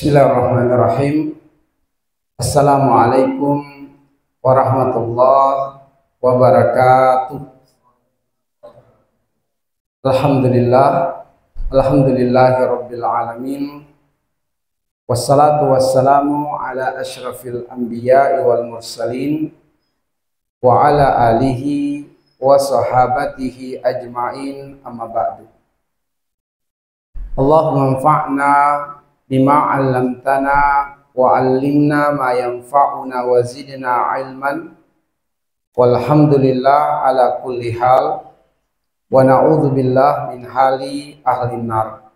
Bismillahirrahmanirrahim. Assalamualaikum warahmatullahi wabarakatuh. Alhamdulillahirabbil alamin. Wassalatu wassalamu ala asyrafil anbiya'i wal mursalin wa ala alihi wa sahabatihi ajma'in, amma ba'du. Allahumma anfa'na bima 'allamtana wa 'allimna ma yanfa'una wa zidna 'ilman. Walhamdulillah ala kulli hal wa na'udzu billah min hali ahli nar.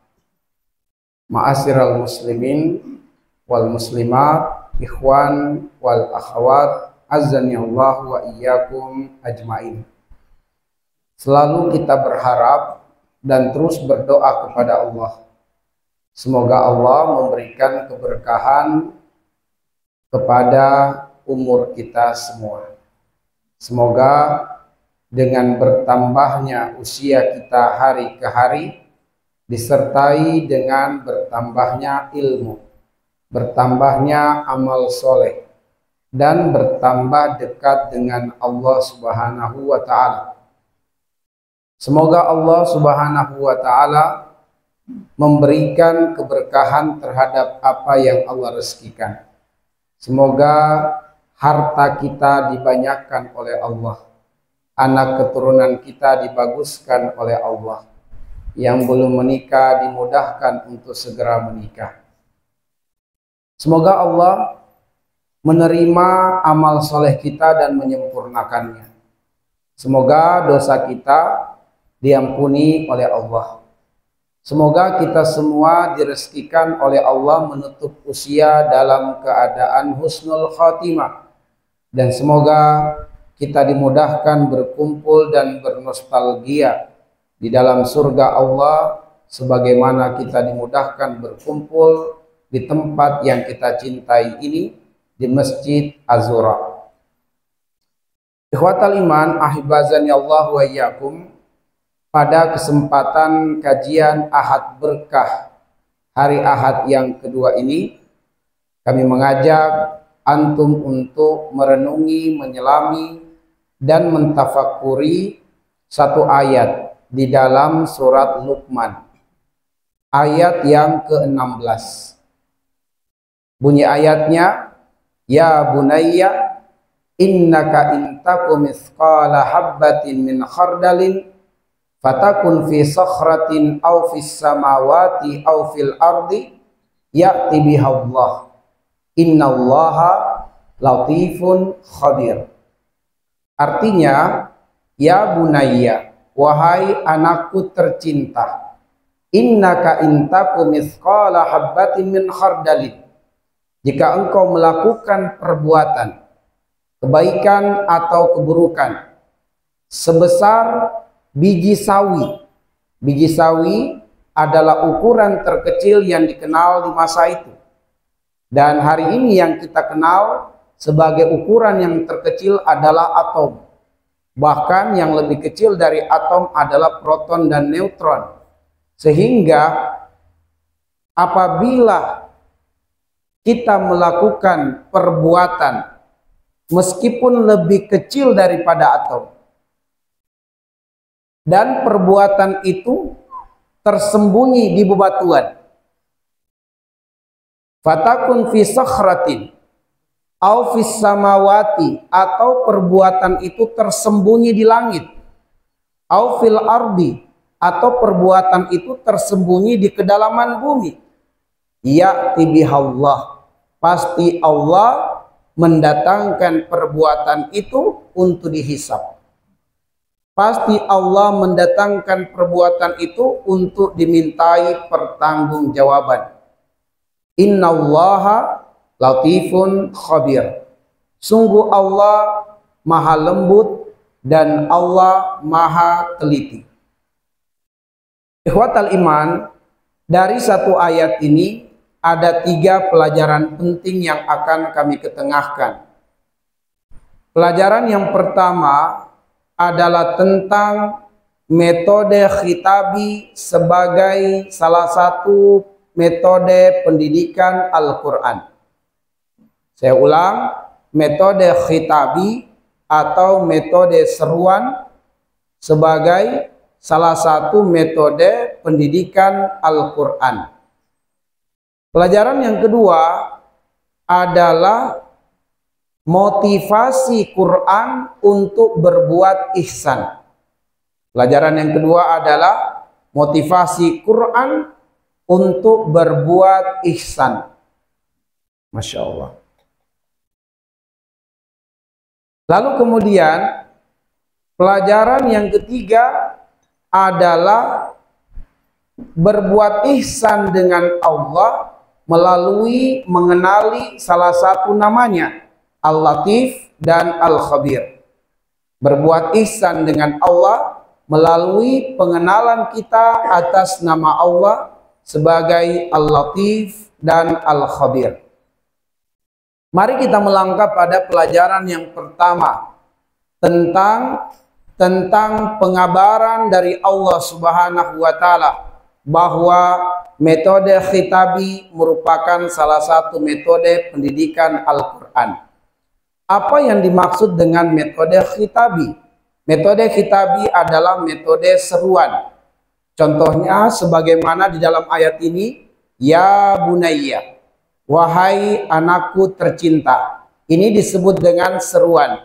Ma'asyiral muslimin wal muslimat, ikhwan wal akhwat, azani Allah wa iyyakum ajmain. Selalu kita berharap dan terus berdoa kepada Allah, semoga Allah memberikan keberkahan kepada umur kita semua. Semoga dengan bertambahnya usia kita hari ke hari, disertai dengan bertambahnya ilmu, bertambahnya amal soleh, dan bertambah dekat dengan Allah Subhanahu wa Ta'ala. Semoga Allah Subhanahu wa Ta'ala memberikan keberkahan terhadap apa yang Allah rezekikan. Semoga harta kita dibanyakkan oleh Allah, anak keturunan kita dibaguskan oleh Allah, yang belum menikah dimudahkan untuk segera menikah. Semoga Allah menerima amal soleh kita dan menyempurnakannya. Semoga dosa kita diampuni oleh Allah. Semoga kita semua direzekikan oleh Allah menutup usia dalam keadaan husnul khatimah, dan semoga kita dimudahkan berkumpul dan bernostalgia di dalam surga Allah sebagaimana kita dimudahkan berkumpul di tempat yang kita cintai ini, di Masjid Az-Zura. Ikhwatal iman, ahibazani Allah wa iyyakum. Pada kesempatan kajian Ahad Berkah hari Ahad yang kedua ini, kami mengajak antum untuk merenungi, menyelami, dan mentafakuri satu ayat di dalam surat Luqman, ayat yang ke-16. Bunyi ayatnya, ya bunayya innaka intakum mithqala habbatin min khardalin fatakun fi sakhratin aw fis samawati aw fil ardi ya'ti biha Allah innallaha latifun khabir. Artinya, ya bunayya, wahai anakku tercinta, innaka intakum mithqala habbatin min khardalin, jika engkau melakukan perbuatan kebaikan atau keburukan sebesar biji sawi. Biji sawi adalah ukuran terkecil yang dikenal di masa itu, dan hari ini yang kita kenal sebagai ukuran yang terkecil adalah atom. Bahkan yang lebih kecil dari atom adalah proton dan neutron. Sehingga apabila kita melakukan perbuatan meskipun lebih kecil daripada atom, dan perbuatan itu tersembunyi di bebatuan, fatakun fi sakhratin au fis samawati, atau perbuatan itu tersembunyi di langit, au fil ardi, atau perbuatan itu tersembunyi di kedalaman bumi, ya'ti bihallah, pasti Allah mendatangkan perbuatan itu untuk dihisab. Pasti Allah mendatangkan perbuatan itu untuk dimintai pertanggungjawaban. Innallaha latifun khabir. Sungguh Allah maha lembut dan Allah maha teliti. Ikhwatal iman, dari satu ayat ini ada 3 pelajaran penting yang akan kami ketengahkan. Pelajaran yang pertama adalah tentang metode khitabi sebagai salah satu metode pendidikan Al-Quran. Saya ulang, metode khitabi atau metode seruan sebagai salah satu metode pendidikan Al-Quran. Pelajaran yang kedua adalah motivasi Quran untuk berbuat ihsan. Pelajaran yang kedua adalah motivasi Quran untuk berbuat ihsan. Masya Allah. Lalu kemudian pelajaran yang ketiga adalah berbuat ihsan dengan Allah melalui mengenali salah satu namanya, Al-Latif dan Al-Khabir. Berbuat ihsan dengan Allah melalui pengenalan kita atas nama Allah sebagai Al-Latif dan Al-Khabir. Mari kita melangkah pada pelajaran yang pertama tentang pengabaran dari Allah Subhanahu wa taala bahwa metode khitabi merupakan salah satu metode pendidikan Al-Quran. Apa yang dimaksud dengan metode khitabi? Metode khitabi adalah metode seruan. Contohnya sebagaimana di dalam ayat ini, ya bunayya, wahai anakku tercinta. Ini disebut dengan seruan.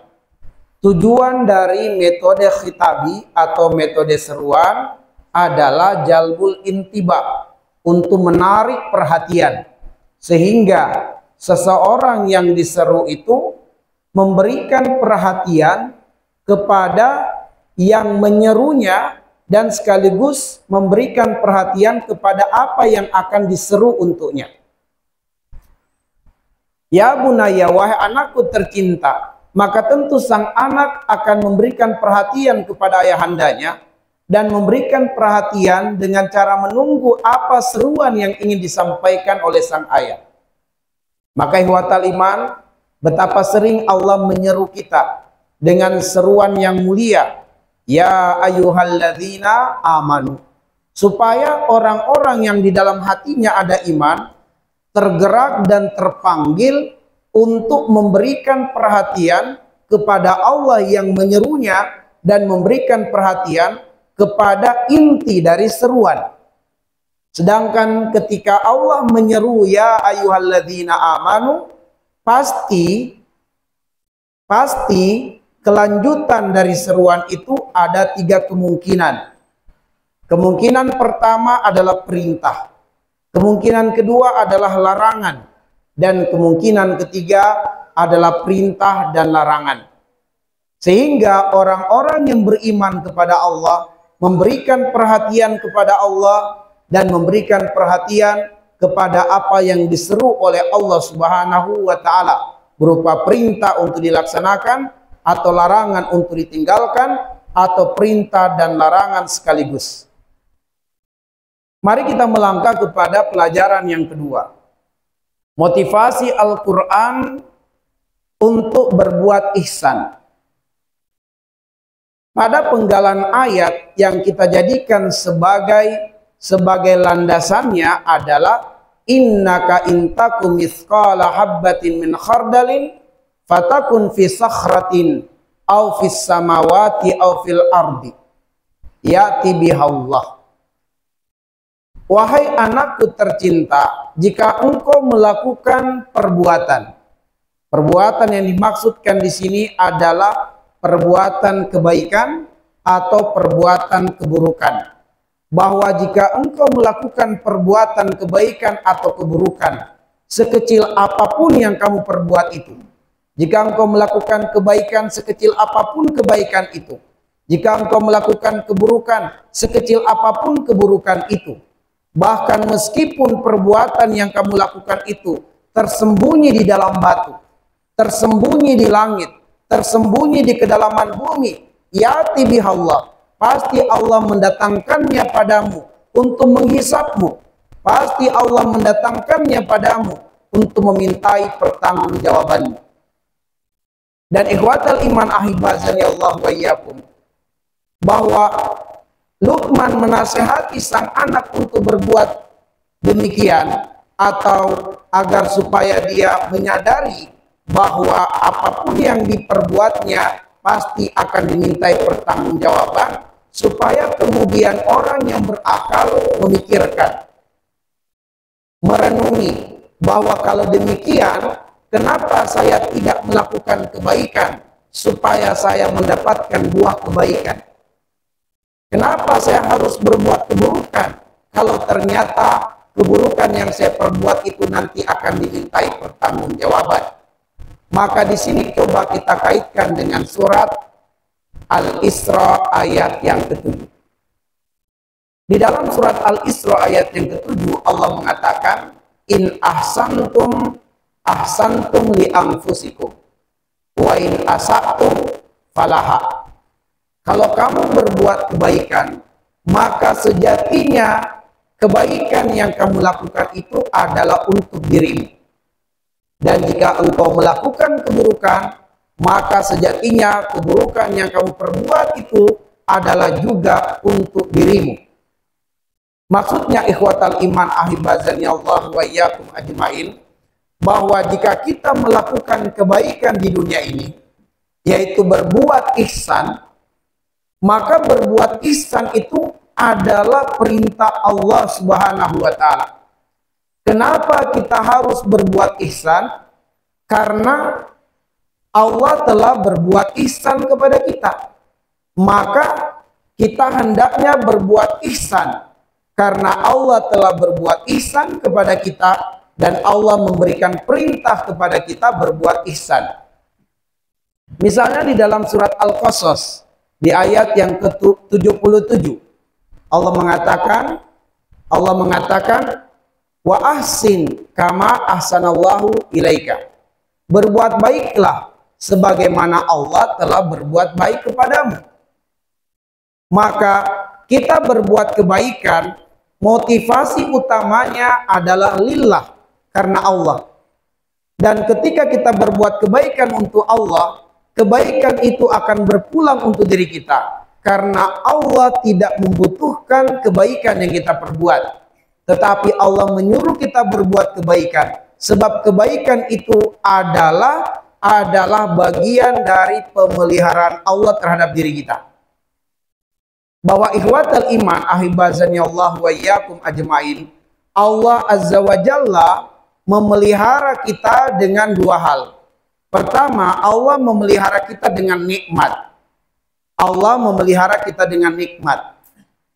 Tujuan dari metode khitabi atau metode seruan adalah jalbul intiba, untuk menarik perhatian, sehingga seseorang yang diseru itu memberikan perhatian kepada yang menyerunya dan sekaligus memberikan perhatian kepada apa yang akan diseru untuknya. Ya bunaya, wahai anakku tercinta, maka tentu sang anak akan memberikan perhatian kepada ayahandanya dan memberikan perhatian dengan cara menunggu apa seruan yang ingin disampaikan oleh sang ayah. Maka ihwatal iman, betapa sering Allah menyeru kita dengan seruan yang mulia, ya ayyuhalladzina amanu, supaya orang-orang yang di dalam hatinya ada iman tergerak dan terpanggil untuk memberikan perhatian kepada Allah yang menyerunya dan memberikan perhatian kepada inti dari seruan. Sedangkan ketika Allah menyeru ya ayyuhalladzina amanu, pasti kelanjutan dari seruan itu ada tiga kemungkinan. Kemungkinan pertama adalah perintah, kemungkinan kedua adalah larangan, dan kemungkinan ketiga adalah perintah dan larangan. Sehingga orang-orang yang beriman kepada Allah memberikan perhatian kepada Allah dan memberikan perhatian kepada apa yang diseru oleh Allah Subhanahu wa taala, berupa perintah untuk dilaksanakan atau larangan untuk ditinggalkan, atau perintah dan larangan sekaligus. Mari kita melangkah kepada pelajaran yang kedua. Motivasi Al-Quran untuk berbuat ihsan. Pada penggalan ayat yang kita jadikan sebagai landasannya adalah innaka intakum mithqala habbatin min khardalin fatakun fi sakhratin aw fis samawati aw fil ardi ya'ti bihallah. Wahai anakku tercinta, jika engkau melakukan perbuatan yang dimaksudkan di sini adalah perbuatan kebaikan atau perbuatan keburukan. Bahwa jika engkau melakukan perbuatan kebaikan atau keburukan, sekecil apapun yang kamu perbuat itu, jika engkau melakukan kebaikan sekecil apapun kebaikan itu, jika engkau melakukan keburukan sekecil apapun keburukan itu, bahkan meskipun perbuatan yang kamu lakukan itu tersembunyi di dalam batu, tersembunyi di langit, tersembunyi di kedalaman bumi, ya'ti bihallah, pasti Allah mendatangkannya padamu untuk menghisapmu. Pasti Allah mendatangkannya padamu untuk memintai pertanggungjawabanmu. Dan ikhwatal iman ahibazani Allah wa iyyakum, bahwa Luqman menasehati sang anak untuk berbuat demikian, atau agar supaya dia menyadari bahwa apapun yang diperbuatnya pasti akan dimintai pertanggungjawaban, supaya kemudian orang yang berakal memikirkan, merenungi bahwa kalau demikian, kenapa saya tidak melakukan kebaikan supaya saya mendapatkan buah kebaikan? Kenapa saya harus berbuat keburukan kalau ternyata keburukan yang saya perbuat itu nanti akan dimintai pertanggungjawaban? Maka di sini coba kita kaitkan dengan surat Al-Isra ayat yang ke-7. Di dalam surat Al-Isra ayat yang ke-7 Allah mengatakan, in ahsantum ahsantum li anfusikum wa in asatum falaha. Kalau kamu berbuat kebaikan, maka sejatinya kebaikan yang kamu lakukan itu adalah untuk dirimu. Dan jika engkau melakukan keburukan, maka sejatinya keburukan yang kamu perbuat itu adalah juga untuk dirimu. Maksudnya ikhwatal iman ahibazani Allah wa iyyakum ajmain, bahwa jika kita melakukan kebaikan di dunia ini, yaitu berbuat ihsan, maka berbuat ihsan itu adalah perintah Allah Subhanahu wa Ta'ala. Kenapa kita harus berbuat ihsan? Karena Allah telah berbuat ihsan kepada kita. Maka kita hendaknya berbuat ihsan karena Allah telah berbuat ihsan kepada kita dan Allah memberikan perintah kepada kita berbuat ihsan. Misalnya di dalam surat Al-Qasas di ayat yang ke-77 Allah mengatakan wa ahsin kama ahsanallahu ilaika. Berbuat baiklah sebagaimana Allah telah berbuat baik kepadamu. Maka kita berbuat kebaikan, motivasi utamanya adalah lillah, karena Allah. Dan ketika kita berbuat kebaikan untuk Allah, kebaikan itu akan berpulang untuk diri kita. Karena Allah tidak membutuhkan kebaikan yang kita perbuat. Tetapi Allah menyuruh kita berbuat kebaikan. Sebab kebaikan itu adalah bagian dari pemeliharaan Allah terhadap diri kita. Bahwa ikhwatal iman ahibazani Allah wa iyyakum ajmain, Allah Azza wa Jalla memelihara kita dengan dua hal. Pertama, Allah memelihara kita dengan nikmat. Allah memelihara kita dengan nikmat.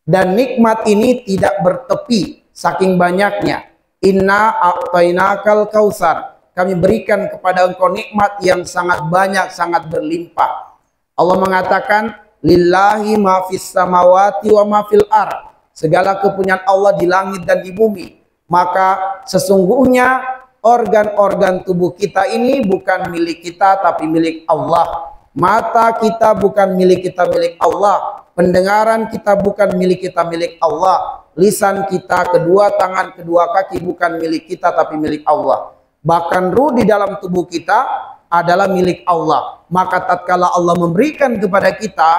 Dan nikmat ini tidak bertepi saking banyaknya. Inna a'tainakal kautsar. Kami berikan kepada engkau nikmat yang sangat banyak, sangat berlimpah. Allah mengatakan, lillahi ma fis samawati wa ma fil ardh. Segala kepunyaan Allah di langit dan di bumi. Maka sesungguhnya organ-organ tubuh kita ini bukan milik kita tapi milik Allah. Mata kita bukan milik kita, milik Allah. Pendengaran kita bukan milik kita, milik Allah. Lisan kita, kedua tangan, kedua kaki bukan milik kita tapi milik Allah. Bahkan ruh di dalam tubuh kita adalah milik Allah. Maka tatkala Allah memberikan kepada kita,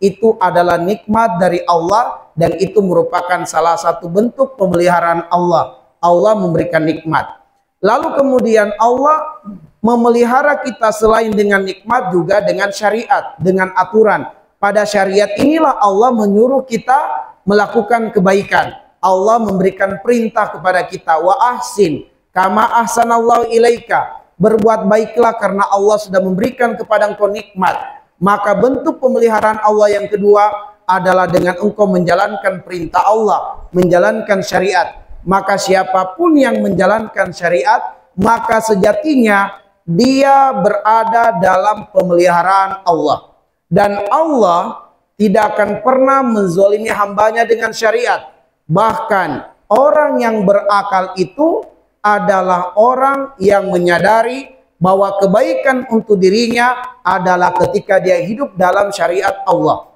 itu adalah nikmat dari Allah dan itu merupakan salah satu bentuk pemeliharaan Allah. Allah memberikan nikmat. Lalu kemudian Allah memelihara kita selain dengan nikmat juga dengan syariat, dengan aturan. Pada syariat inilah Allah menyuruh kita melakukan kebaikan. Allah memberikan perintah kepada kita, wa ahsin kama ahsanallahu ilaika. Berbuat baiklah karena Allah sudah memberikan kepada engkau nikmat. Maka bentuk pemeliharaan Allah yang kedua adalah dengan engkau menjalankan perintah Allah, menjalankan syariat. Maka siapapun yang menjalankan syariat, maka sejatinya dia berada dalam pemeliharaan Allah. Dan Allah tidak akan pernah menzolimi hambanya dengan syariat. Bahkan orang yang berakal itu adalah orang yang menyadari bahwa kebaikan untuk dirinya adalah ketika dia hidup dalam syariat Allah.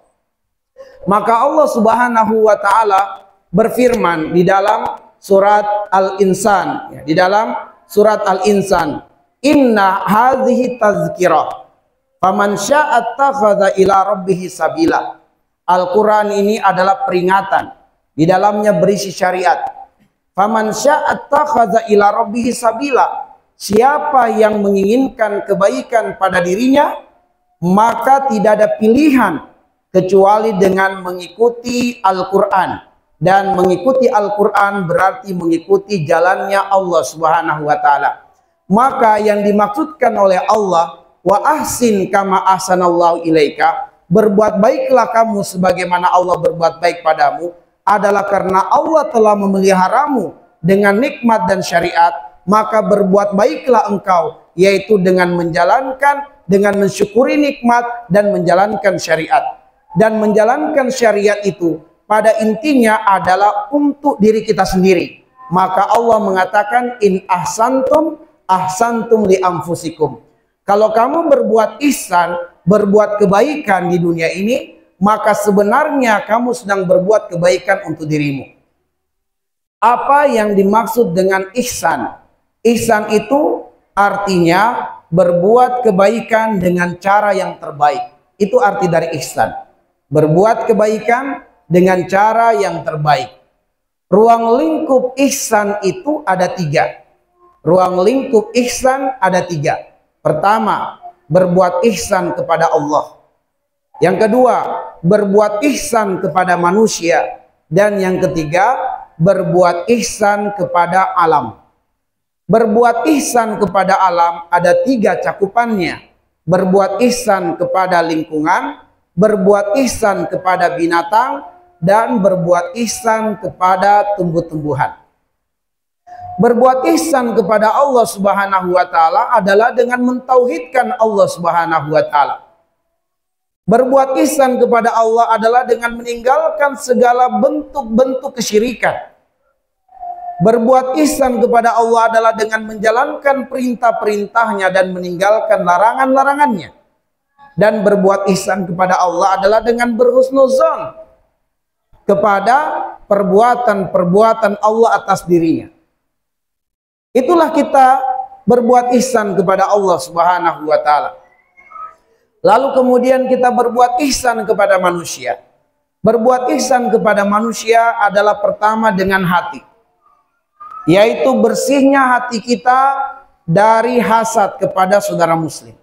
Maka Allah Subhanahu wa Ta'ala berfirman di dalam surat Al-Insan, di dalam surat Al-Insan, inna hadhihi tazkirah faman syaa'a attakhadha ila rabbih sabila. Al-Quran ini adalah peringatan, di dalamnya berisi syariat. Faman sya'attakhadha ila rabbih sabila. Siapa yang menginginkan kebaikan pada dirinya, maka tidak ada pilihan kecuali dengan mengikuti Al-Quran. Dan mengikuti Al-Quran berarti mengikuti jalannya Allah Subhanahu wa Ta'ala. Maka yang dimaksudkan oleh Allah, wa ahsin kama ahsanallahu ilaika, berbuat baiklah kamu sebagaimana Allah berbuat baik padamu, adalah karena Allah telah memeliharamu dengan nikmat dan syariat. Maka berbuat baiklah engkau, yaitu dengan menjalankan, dengan mensyukuri nikmat dan menjalankan syariat. Dan menjalankan syariat itu pada intinya adalah untuk diri kita sendiri. Maka Allah mengatakan, in ahsantum ahsantum li anfusikum. Kalau kamu berbuat ihsan, berbuat kebaikan di dunia ini, maka sebenarnya kamu sedang berbuat kebaikan untuk dirimu. Apa yang dimaksud dengan ihsan? Ihsan itu artinya berbuat kebaikan dengan cara yang terbaik. Itu arti dari ihsan. Berbuat kebaikan dengan cara yang terbaik. Ruang lingkup ihsan itu ada 3. Ruang lingkup ihsan ada 3. Pertama, berbuat ihsan kepada Allah. Yang kedua, berbuat ihsan kepada manusia. Dan yang ketiga, berbuat ihsan kepada alam. Berbuat ihsan kepada alam ada 3 cakupannya. Berbuat ihsan kepada lingkungan, berbuat ihsan kepada binatang, dan berbuat ihsan kepada tumbuh-tumbuhan. Berbuat ihsan kepada Allah Subhanahu wa Ta'ala adalah dengan mentauhidkan Allah Subhanahu wa Ta'ala. Berbuat ihsan kepada Allah adalah dengan meninggalkan segala bentuk-bentuk kesyirikan. Berbuat ihsan kepada Allah adalah dengan menjalankan perintah-perintahnya dan meninggalkan larangan-larangannya. Dan berbuat ihsan kepada Allah adalah dengan berhusnuzon kepada perbuatan-perbuatan Allah atas dirinya. Itulah kita berbuat ihsan kepada Allah Subhanahu wa Ta'ala. Lalu kemudian kita berbuat ihsan kepada manusia. Berbuat ihsan kepada manusia adalah pertama dengan hati, yaitu bersihnya hati kita dari hasad kepada saudara muslim.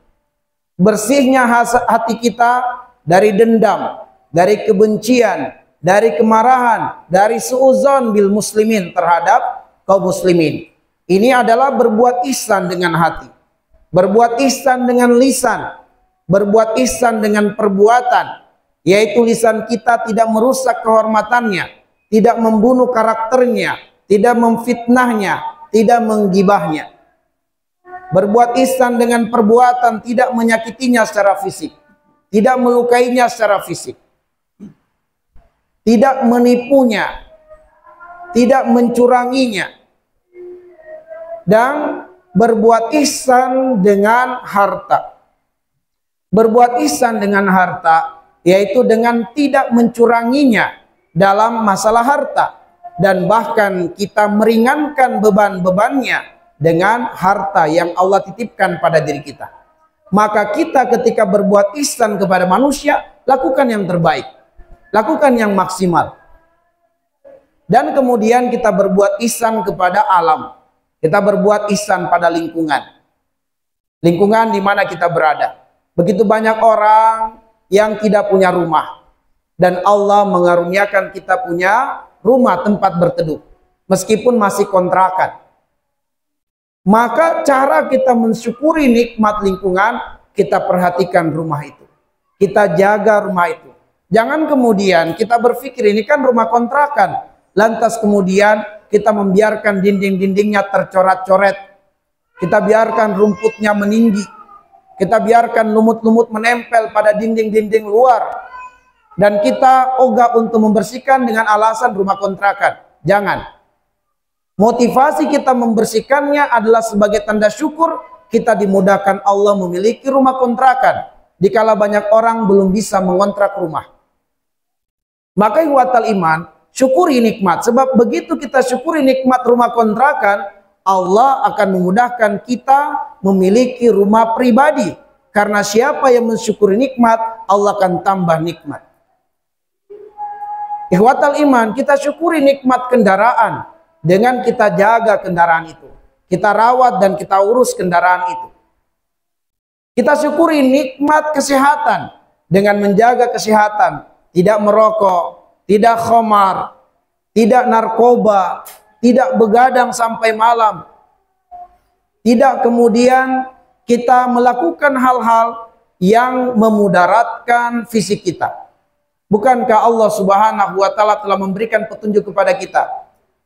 Bersihnya hati kita dari dendam, dari kebencian, dari kemarahan, dari suudzon bil muslimin terhadap kaum muslimin. Ini adalah berbuat ihsan dengan hati. Berbuat ihsan dengan lisan. Berbuat ihsan dengan perbuatan, yaitu lisan kita tidak merusak kehormatannya, tidak membunuh karakternya, tidak memfitnahnya, tidak menggibahnya. Berbuat ihsan dengan perbuatan, tidak menyakitinya secara fisik, tidak melukainya secara fisik, tidak menipunya, tidak mencuranginya. Dan berbuat ihsan dengan harta. Berbuat ihsan dengan harta, yaitu dengan tidak mencuranginya dalam masalah harta. Dan bahkan kita meringankan beban-bebannya dengan harta yang Allah titipkan pada diri kita. Maka kita ketika berbuat ihsan kepada manusia, lakukan yang terbaik, lakukan yang maksimal. Dan kemudian kita berbuat ihsan kepada alam. Kita berbuat ihsan pada lingkungan. Lingkungan di mana kita berada. Begitu banyak orang yang tidak punya rumah. Dan Allah mengaruniakan kita punya rumah tempat berteduh. Meskipun masih kontrakan. Maka cara kita mensyukuri nikmat lingkungan, kita perhatikan rumah itu. Kita jaga rumah itu. Jangan kemudian kita berpikir ini kan rumah kontrakan. Lantas kemudian kita membiarkan dinding-dindingnya tercoret-coret. Kita biarkan rumputnya meninggi. Kita biarkan lumut-lumut menempel pada dinding-dinding luar. Dan kita ogah untuk membersihkan dengan alasan rumah kontrakan. Jangan. Motivasi kita membersihkannya adalah sebagai tanda syukur kita dimudahkan Allah memiliki rumah kontrakan. Dikala banyak orang belum bisa mengontrak rumah. Maka ikhwatal iman, syukuri nikmat. Sebab begitu kita syukuri nikmat rumah kontrakan, Allah akan memudahkan kita memiliki rumah pribadi. Karena siapa yang mensyukuri nikmat, Allah akan tambah nikmat. Ikhwatal iman, kita syukuri nikmat kendaraan. dengan kita jaga kendaraan itu. Kita rawat dan kita urus kendaraan itu. Kita syukuri nikmat kesehatan dengan menjaga kesehatan, tidak merokok, tidak khamar, tidak narkoba, tidak begadang sampai malam. Tidak kemudian kita melakukan hal-hal yang memudaratkan fisik kita. Bukankah Allah Subhanahu wa taala telah memberikan petunjuk kepada kita?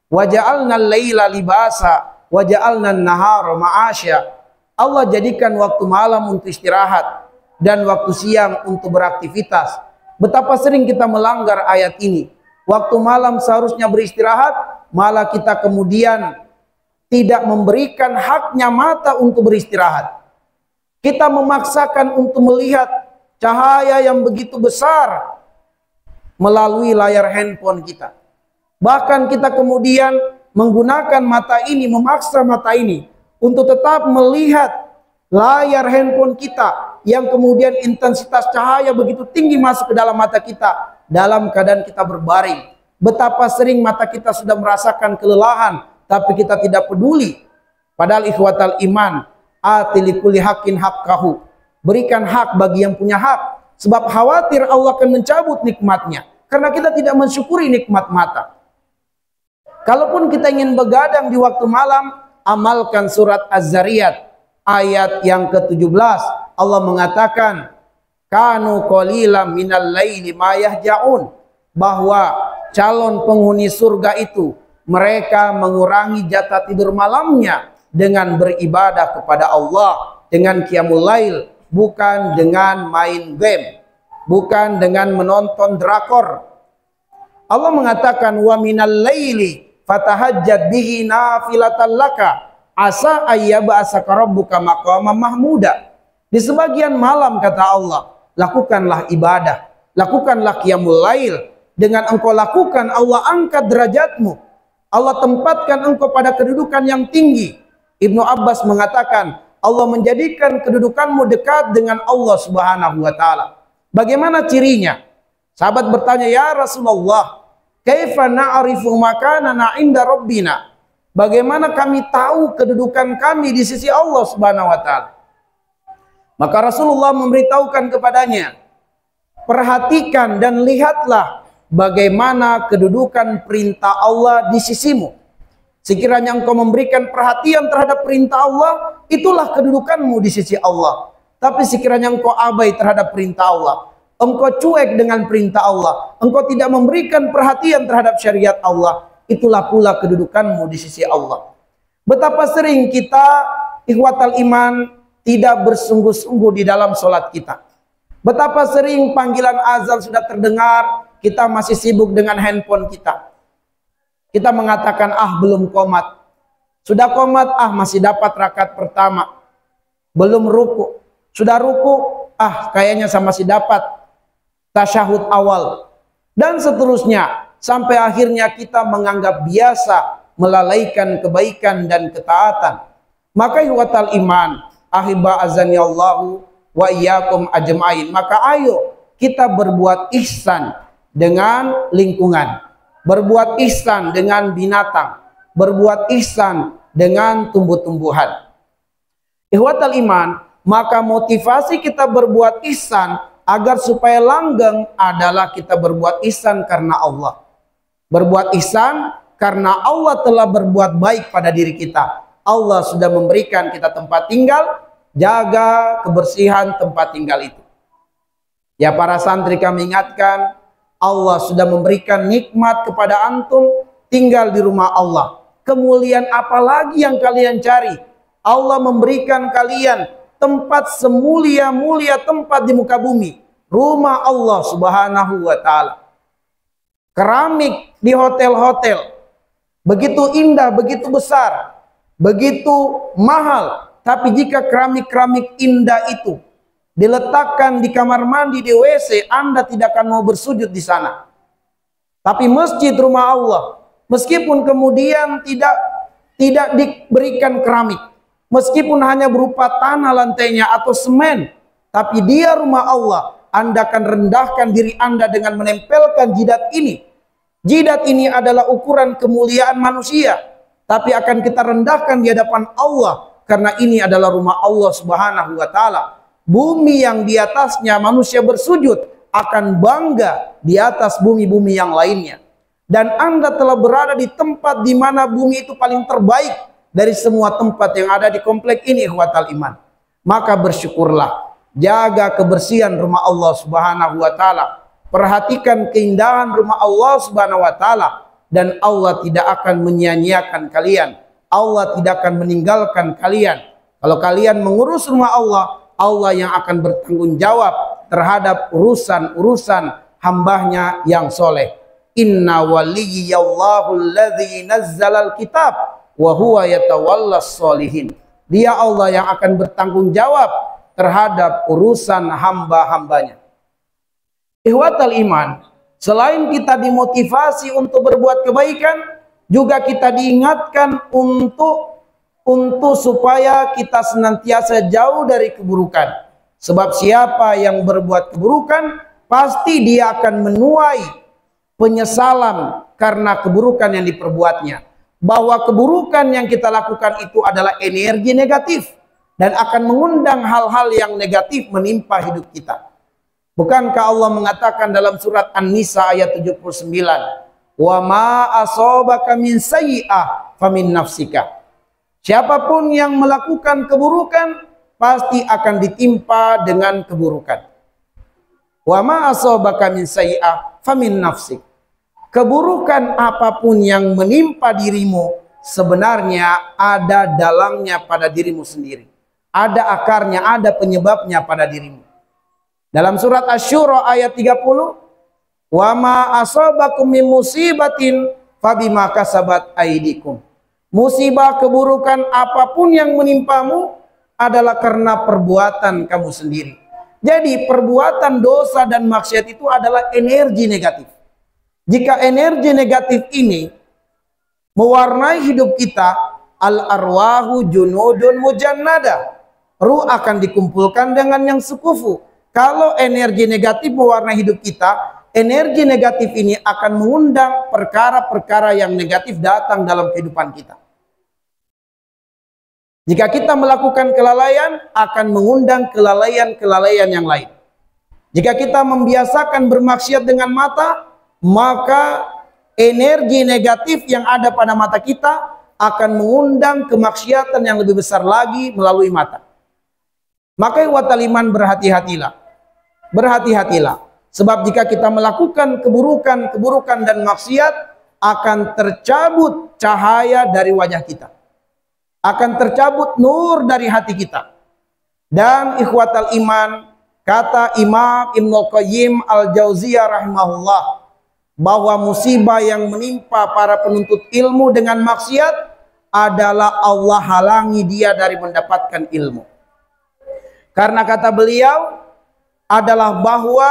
Wa ja'alnal laila libasa wa ja'alnan nahara ma'asya. Allah jadikan waktu malam untuk istirahat dan waktu siang untuk beraktivitas. Betapa sering kita melanggar ayat ini. Waktu malam seharusnya beristirahat, malah kita kemudian tidak memberikan haknya mata untuk beristirahat. Kita memaksakan untuk melihat cahaya yang begitu besar melalui layar handphone kita. Bahkan kita kemudian menggunakan mata ini, memaksa mata ini untuk tetap melihat layar handphone kita yang kemudian intensitas cahaya begitu tinggi masuk ke dalam mata kita dalam keadaan kita berbaring. Betapa sering mata kita sudah merasakan kelelahan, tapi kita tidak peduli. Padahal ikhwatal iman, atilikuli hakin haqqahu. Berikan hak bagi yang punya hak. Sebab khawatir Allah akan mencabut nikmatnya. Karena kita tidak mensyukuri nikmat mata. Kalaupun kita ingin begadang di waktu malam, amalkan surat Az-Zariyat ayat yang ke-17. Allah mengatakan, kanu qalilan minal laili ma yahja'un, bahwa calon penghuni surga itu mereka mengurangi jatah tidur malamnya dengan beribadah kepada Allah, dengan qiyamul lail, bukan dengan main game, bukan dengan menonton drakor. Allah mengatakan, wa minal laili fatahajjad bihi nafilatan laka asa ayyab'asaka rabbuka maqaman mahmuda. Di sebagian malam kata Allah, lakukanlah ibadah, lakukanlah qiyamul lail. Dengan engkau lakukan, Allah angkat derajatmu, Allah tempatkan engkau pada kedudukan yang tinggi. Ibnu Abbas mengatakan, Allah menjadikan kedudukanmu dekat dengan Allah Subhanahu wa taala. Bagaimana cirinya? Sahabat bertanya, ya Rasulullah, kaifa na'rifu makanana 'inda rabbina? Bagaimana kami tahu kedudukan kami di sisi Allah Subhanahu wa taala? Maka Rasulullah memberitahukan kepadanya, perhatikan dan lihatlah bagaimana kedudukan perintah Allah di sisimu. Sekiranya engkau memberikan perhatian terhadap perintah Allah, itulah kedudukanmu di sisi Allah. Tapi sekiranya engkau abai terhadap perintah Allah, engkau cuek dengan perintah Allah, engkau tidak memberikan perhatian terhadap syariat Allah, itulah pula kedudukanmu di sisi Allah. Betapa sering kita, ikhwatal iman, tidak bersungguh-sungguh di dalam sholat kita. Betapa sering panggilan azan sudah terdengar, kita masih sibuk dengan handphone kita. Kita mengatakan, belum qomat. Sudah qomat, masih dapat rakaat pertama. Belum ruku. Sudah ruku, kayaknya masih dapat tasyahud awal. Dan seterusnya. Sampai akhirnya kita menganggap biasa melalaikan kebaikan dan ketaatan. Maka ikhwatal iman, ahibba azani Allahu wa iyyakum ajmain. Maka ayo kita berbuat ihsan dengan lingkungan, berbuat ihsan dengan binatang, berbuat ihsan dengan tumbuh-tumbuhan. Ikhwatal iman, maka motivasi kita berbuat ihsan agar supaya langgeng adalah kita berbuat ihsan karena Allah. Berbuat ihsan karena Allah telah berbuat baik pada diri kita. Allah sudah memberikan kita tempat tinggal, jaga kebersihan tempat tinggal itu. Ya para santri, kami ingatkan, Allah sudah memberikan nikmat kepada antum tinggal di rumah Allah. Kemuliaan apa lagi yang kalian cari? Allah memberikan kalian tempat semulia-mulia tempat di muka bumi. Rumah Allah Subhanahu wa taala. Keramik di hotel-hotel. Begitu indah, begitu besar, begitu mahal. Tapi jika keramik-keramik indah itu diletakkan di kamar mandi, di WC, Anda tidak akan mau bersujud di sana. Tapi masjid rumah Allah, meskipun kemudian tidak diberikan keramik, meskipun hanya berupa tanah lantainya atau semen, tapi dia rumah Allah, Anda akan rendahkan diri Anda dengan menempelkan jidat ini Jidat ini adalah ukuran kemuliaan manusia, tapi akan kita rendahkan di hadapan Allah karena ini adalah rumah Allah Subhanahu wa taala. Bumi yang di atasnya manusia bersujud akan bangga di atas bumi-bumi yang lainnya. Dan Anda telah berada di tempat di mana bumi itu paling terbaik dari semua tempat yang ada di komplek ini, ikhwatal iman. Maka bersyukurlah, jaga kebersihan rumah Allah Subhanahu wa taala. Perhatikan keindahan rumah Allah Subhanahu wa taala, dan Allah tidak akan menyia-nyiakan kalian. Allah tidak akan meninggalkan kalian. Kalau kalian mengurus rumah Allah, Allah yang akan bertanggung jawab terhadap urusan-urusan hambanya yang soleh. Inna waliyallahu alladzi nazzalal kitab wa huwa yatawallas sholihin. Dia Allah yang akan bertanggung jawab terhadap urusan hamba-hambanya. Ikhwatal iman, selain kita dimotivasi untuk berbuat kebaikan, juga kita diingatkan untuk supaya kita senantiasa jauh dari keburukan. Sebab siapa yang berbuat keburukan, pasti dia akan menuai penyesalan karena keburukan yang diperbuatnya. Bahwa keburukan yang kita lakukan itu adalah energi negatif dan akan mengundang hal-hal yang negatif menimpa hidup kita. Bukankah Allah mengatakan dalam surat An-Nisa ayat 79, "Wa ma asabaka min sayyi'ah famin nafsika." Siapapun yang melakukan keburukan pasti akan ditimpa dengan keburukan. Wa ma asabaka min sayyi'ah famin nafsik. Keburukan apapun yang menimpa dirimu sebenarnya ada dalangnya pada dirimu sendiri. Ada akarnya, ada penyebabnya pada dirimu. Dalam surat Asy-Syura ayat 30, "Wa ma asabakum min musibatin fabima kasabat aydikum." Musibah keburukan apapun yang menimpamu adalah karena perbuatan kamu sendiri. Jadi perbuatan dosa dan maksiat itu adalah energi negatif. Jika energi negatif ini mewarnai hidup kita, al-arwahu junudun mujannada. Ruh akan dikumpulkan dengan yang sekufu. Kalau energi negatif mewarnai hidup kita, energi negatif ini akan mengundang perkara-perkara yang negatif datang dalam kehidupan kita. Jika kita melakukan kelalaian, akan mengundang kelalaian-kelalaian yang lain. Jika kita membiasakan bermaksiat dengan mata, maka energi negatif yang ada pada mata kita akan mengundang kemaksiatan yang lebih besar lagi melalui mata. Maka ikhwatal iman, berhati-hatilah. Berhati-hatilah. Sebab jika kita melakukan keburukan dan maksiat, akan tercabut cahaya dari wajah kita. Akan tercabut nur dari hati kita. Dan ikhwatal iman, kata Imam Ibnul Qayyim Al-Jauziyah rahimahullah, bahwa musibah yang menimpa para penuntut ilmu dengan maksiat adalah Allah halangi dia dari mendapatkan ilmu. Karena kata beliau adalah bahwa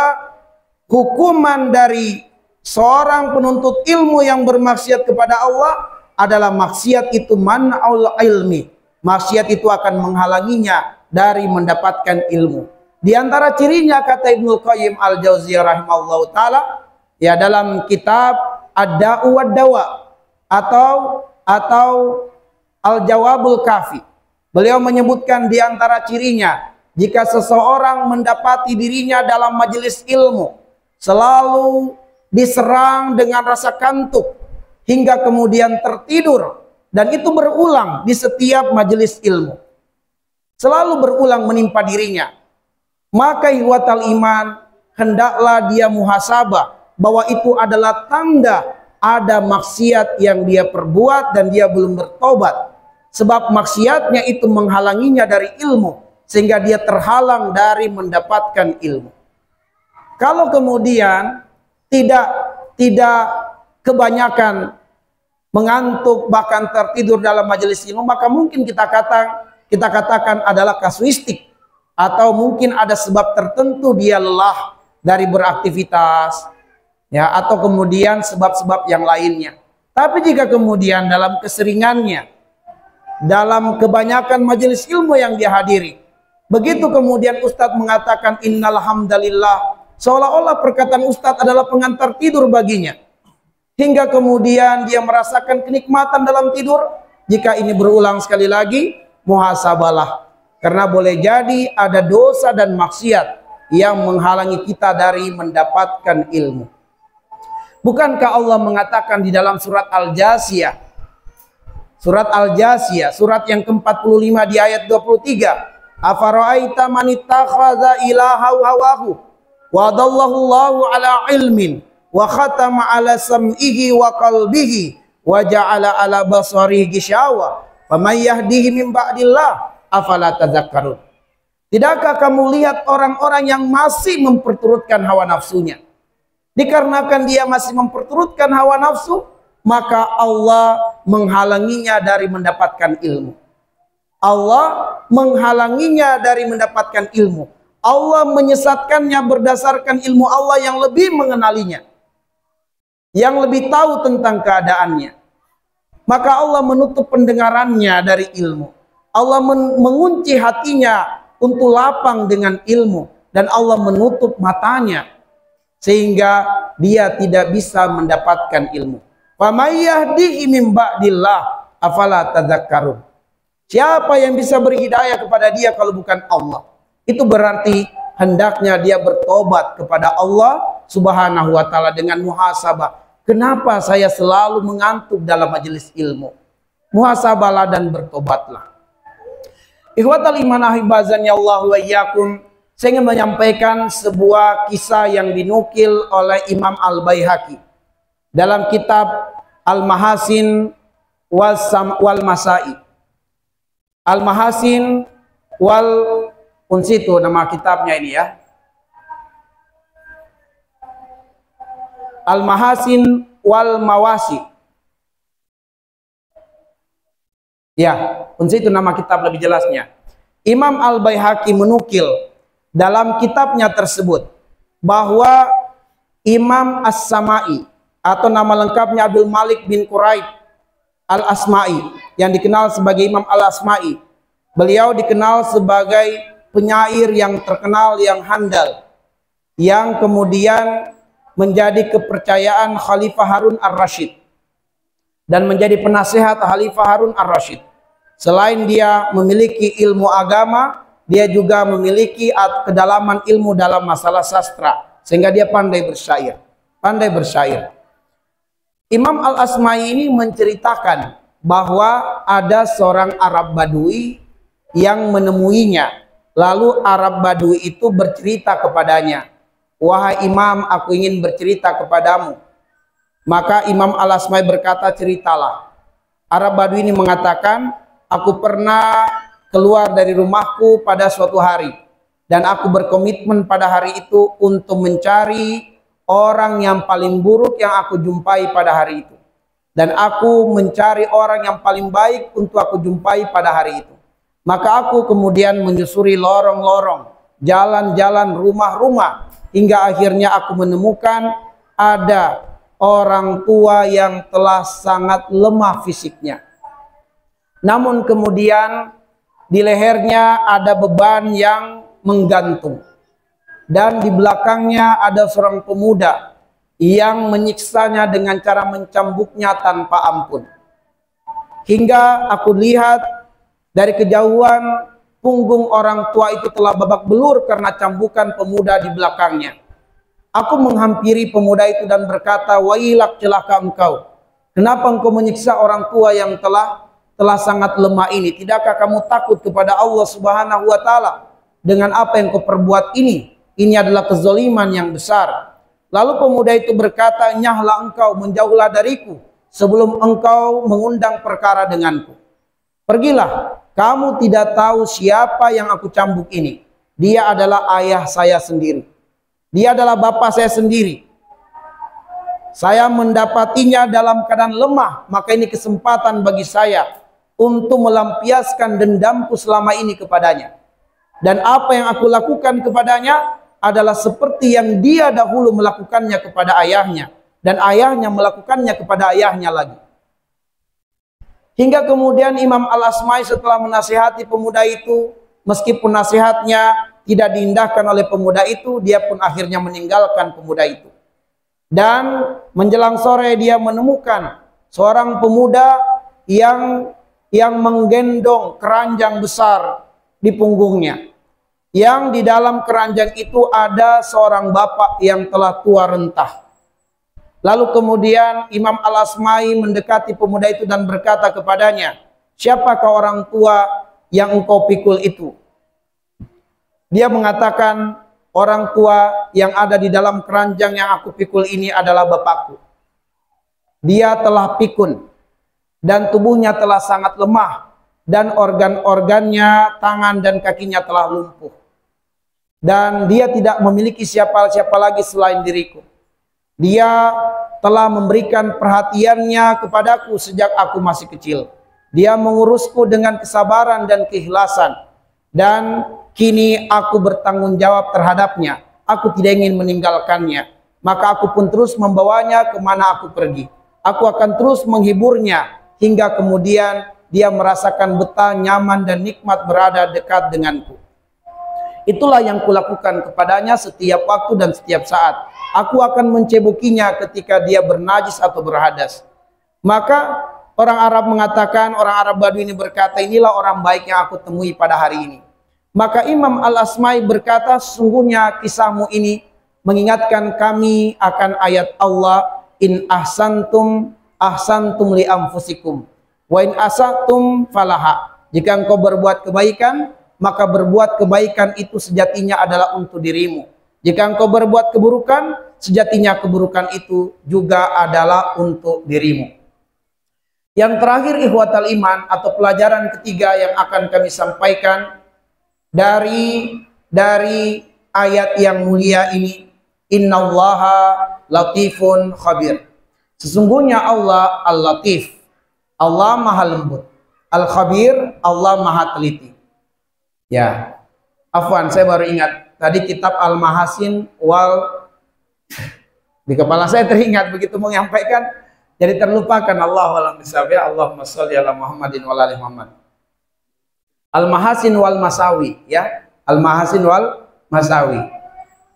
hukuman dari seorang penuntut ilmu yang bermaksiat kepada Allah adalah maksiat itu man'ul ilmi. Maksiat itu akan menghalanginya dari mendapatkan ilmu. Di antara cirinya, kata Ibnul Qayyim Al-Jauziyah rahimahullah ta'ala, ya dalam kitab Ad-Da'u wad-Dawa atau Al-Jawabul Kafi, beliau menyebutkan di antara cirinya, jika seseorang mendapati dirinya dalam majelis ilmu selalu diserang dengan rasa kantuk hingga kemudian tertidur, dan itu berulang di setiap majelis ilmu, selalu berulang menimpa dirinya, maka ikhwatal iman, hendaklah dia muhasabah bahwa itu adalah tanda ada maksiat yang dia perbuat dan dia belum bertobat. Sebab maksiatnya itu menghalanginya dari ilmu, sehingga dia terhalang dari mendapatkan ilmu. Kalau kemudian tidak kebanyakan mengantuk bahkan tertidur dalam majelis ilmu, maka mungkin kita katakan adalah kasuistik, atau mungkin ada sebab tertentu dia lelah dari beraktivitas, ya, atau kemudian sebab-sebab yang lainnya. Tapi jika kemudian dalam keseringannya, dalam kebanyakan majelis ilmu yang dia hadiri, begitu kemudian Ustadz mengatakan innal hamdalillah, seolah-olah perkataan Ustadz adalah pengantar tidur baginya. hingga kemudian dia merasakan kenikmatan dalam tidur. Jika ini berulang sekali lagi, muhasabalah. Karena boleh jadi ada dosa dan maksiat yang menghalangi kita dari mendapatkan ilmu. Bukankah Allah mengatakan di dalam surat Al-Jasiyah, surat yang ke-45 di ayat 23, afara'aita man ittakhadha ilahahu hawahu wa adallahu Allahu ala ilmin wa khatama ala sam'ihi wa qalbihi wa ja'ala ala basarihi gishawa faman yahdihi min ba'dillah afala tadzakkarun. Tidakkah kamu lihat orang-orang yang masih memperturutkan hawa nafsunya? Dikarenakan dia masih memperturutkan hawa nafsu, maka Allah menghalanginya dari mendapatkan ilmu. Allah menghalanginya dari mendapatkan ilmu. Allah menyesatkannya berdasarkan ilmu Allah yang lebih mengenalinya, yang lebih tahu tentang keadaannya. Maka Allah menutup pendengarannya dari ilmu. Allah mengunci hatinya untuk lapang dengan ilmu. Dan Allah menutup matanya sehingga dia tidak bisa mendapatkan ilmu. Faman yahdihi min ba'dillah afala tadzakkarun. Siapa yang bisa beri hidayah kepada dia kalau bukan Allah? Itu berarti hendaknya dia bertobat kepada Allah Subhanahu wa taala dengan muhasabah. Kenapa saya selalu mengantuk dalam majelis ilmu? Muhasabahlah dan bertobatlah. Ikhwatal iman ahibazan ya Allah wa iyyakum. Saya ingin menyampaikan sebuah kisah yang dinukil oleh Imam Al-Baihaqi dalam kitab Al-Mahasin wal Masai. Al-Mahasin wal Unsitu, nama kitabnya ini ya. Al-Mahasin wal Mawasi. Ya, Unsitu nama kitab lebih jelasnya. Imam Al-Baihaqi menukil dalam kitabnya tersebut bahwa Imam As-Sama'i atau nama lengkapnya Abdul Malik bin Quraib Al-Asma'i yang dikenal sebagai Imam Al-Asma'i. Beliau dikenal sebagai penyair yang terkenal, yang handal, yang kemudian menjadi kepercayaan Khalifah Harun Ar-Rasyid dan menjadi penasehat Khalifah Harun Ar-Rasyid. Selain dia memiliki ilmu agama, dia juga memiliki kedalaman ilmu dalam masalah sastra, sehingga dia pandai bersyair. Imam Al-Asma'i ini menceritakan bahwa ada seorang Arab Badui yang menemuinya. Lalu Arab Badui itu bercerita kepadanya, "Wahai Imam, aku ingin bercerita kepadamu." Maka Imam Al-Asma'i berkata, "Ceritalah." Arab Badui ini mengatakan, "Aku pernah keluar dari rumahku pada suatu hari, dan aku berkomitmen pada hari itu untuk mencari orang yang paling buruk yang aku jumpai pada hari itu, dan aku mencari orang yang paling baik untuk aku jumpai pada hari itu. Maka aku kemudian menyusuri lorong-lorong, jalan-jalan, rumah-rumah, hingga akhirnya aku menemukan ada orang tua yang telah sangat lemah fisiknya. Namun kemudian di lehernya ada beban yang menggantung. Dan di belakangnya ada seorang pemuda yang menyiksanya dengan cara mencambuknya tanpa ampun. Hingga aku lihat dari kejauhan punggung orang tua itu telah babak belur karena cambukan pemuda di belakangnya. Aku menghampiri pemuda itu dan berkata, "Wailak, celaka engkau. Kenapa engkau menyiksa orang tua yang telah sangat lemah ini? Tidakkah kamu takut kepada Allah Subhanahu wa taala dengan apa yang kau perbuat ini? Ini adalah kezaliman yang besar." Lalu pemuda itu berkata, "Nyahlah engkau, menjauhlah dariku sebelum engkau mengundang perkara denganku. Pergilah, kamu tidak tahu siapa yang aku cambuk ini. Dia adalah ayah saya sendiri. Dia adalah bapak saya sendiri. Saya mendapatinya dalam keadaan lemah, maka ini kesempatan bagi saya untuk melampiaskan dendamku selama ini kepadanya. Dan apa yang aku lakukan kepadanya adalah seperti yang dia dahulu melakukannya kepada ayahnya, dan ayahnya melakukannya kepada ayahnya lagi." Hingga kemudian Imam Al-Asma'i setelah menasihati pemuda itu, meskipun nasihatnya tidak diindahkan oleh pemuda itu, dia pun akhirnya meninggalkan pemuda itu. Dan menjelang sore dia menemukan seorang pemuda yang menggendong keranjang besar di punggungnya. Yang di dalam keranjang itu ada seorang bapak yang telah tua rentah. Lalu kemudian Imam Al-Asma'i mendekati pemuda itu dan berkata kepadanya, "Siapakah orang tua yang engkau pikul itu?" Dia mengatakan, "Orang tua yang ada di dalam keranjang yang aku pikul ini adalah bapakku. Dia telah pikun dan tubuhnya telah sangat lemah dan organ-organnya, tangan dan kakinya telah lumpuh. Dan dia tidak memiliki siapa-siapa lagi selain diriku. Dia telah memberikan perhatiannya kepadaku sejak aku masih kecil. Dia mengurusku dengan kesabaran dan keikhlasan. Dan kini aku bertanggung jawab terhadapnya. Aku tidak ingin meninggalkannya. Maka aku pun terus membawanya kemana aku pergi. Aku akan terus menghiburnya hingga kemudian dia merasakan betah, nyaman dan nikmat berada dekat denganku. Itulah yang kulakukan kepadanya setiap waktu dan setiap saat. Aku akan mencebukinya ketika dia bernajis atau berhadas." Maka orang Arab mengatakan, orang Arab Badui ini berkata, "Inilah orang baik yang aku temui pada hari ini." Maka Imam Al-Asma'i berkata, "Sesungguhnya kisahmu ini mengingatkan kami akan ayat Allah, in ahsantum ahsantum li anfusikum wa in asatum falaha." Jika engkau berbuat kebaikan, maka berbuat kebaikan itu sejatinya adalah untuk dirimu. Jika engkau berbuat keburukan, sejatinya keburukan itu juga adalah untuk dirimu. Yang terakhir, ikhwatal iman, atau pelajaran ketiga yang akan kami sampaikan dari ayat yang mulia ini, innallaha latifun khabir. Sesungguhnya Allah al-latif, Allah maha lembut. Al-khabir, Allah maha teliti. Ya, afwan, saya baru ingat tadi kitab Al-Mahasin di kepala saya teringat begitu menyampaikan, jadi terlupakan. Allahumma sholli ala Muhammadin wa ala ali Muhammad. Al-Mahasin wal Masawi, ya, Al-Mahasin wal Masawi.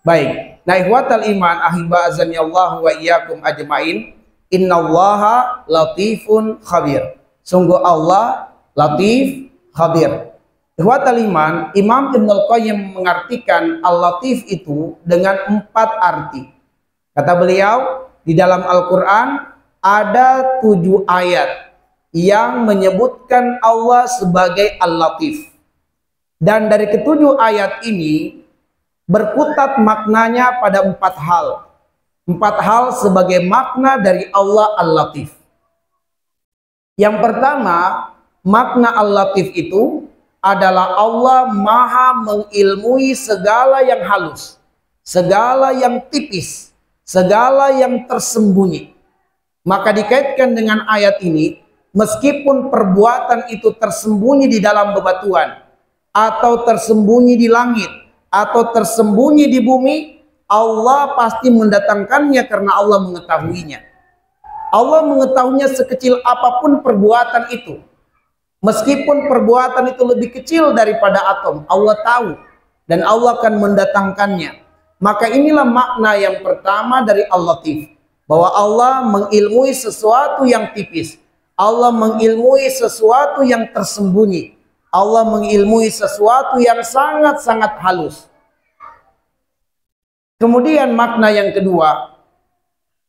Baik. Nah, ikhwatal iman, ahiba azani Allah wa iyyakum ajmain. Innallaha latifun khabir. Sungguh Allah latif khabir. Ikhwatal iman, Imam Ibnul Qayyim mengartikan Al-Latif itu dengan 4 arti. Kata beliau, di dalam Al-Quran ada 7 ayat yang menyebutkan Allah sebagai Al-Latif. Dan dari ke-7 ayat ini berkutat maknanya pada 4 hal. 4 hal sebagai makna dari Allah Al-Latif. Yang pertama, makna Al-Latif itu adalah Allah maha mengilmui segala yang halus, segala yang tipis, segala yang tersembunyi. Maka dikaitkan dengan ayat ini, meskipun perbuatan itu tersembunyi di dalam bebatuan, atau tersembunyi di langit, atau tersembunyi di bumi, Allah pasti mendatangkannya karena Allah mengetahuinya. Allah mengetahuinya sekecil apapun perbuatan itu. Meskipun perbuatan itu lebih kecil daripada atom, Allah tahu dan Allah akan mendatangkannya. Maka inilah makna yang pertama dari Al-Latif, bahwa Allah mengilmui sesuatu yang tipis, Allah mengilmui sesuatu yang tersembunyi, Allah mengilmui sesuatu yang sangat-sangat halus. Kemudian makna yang kedua,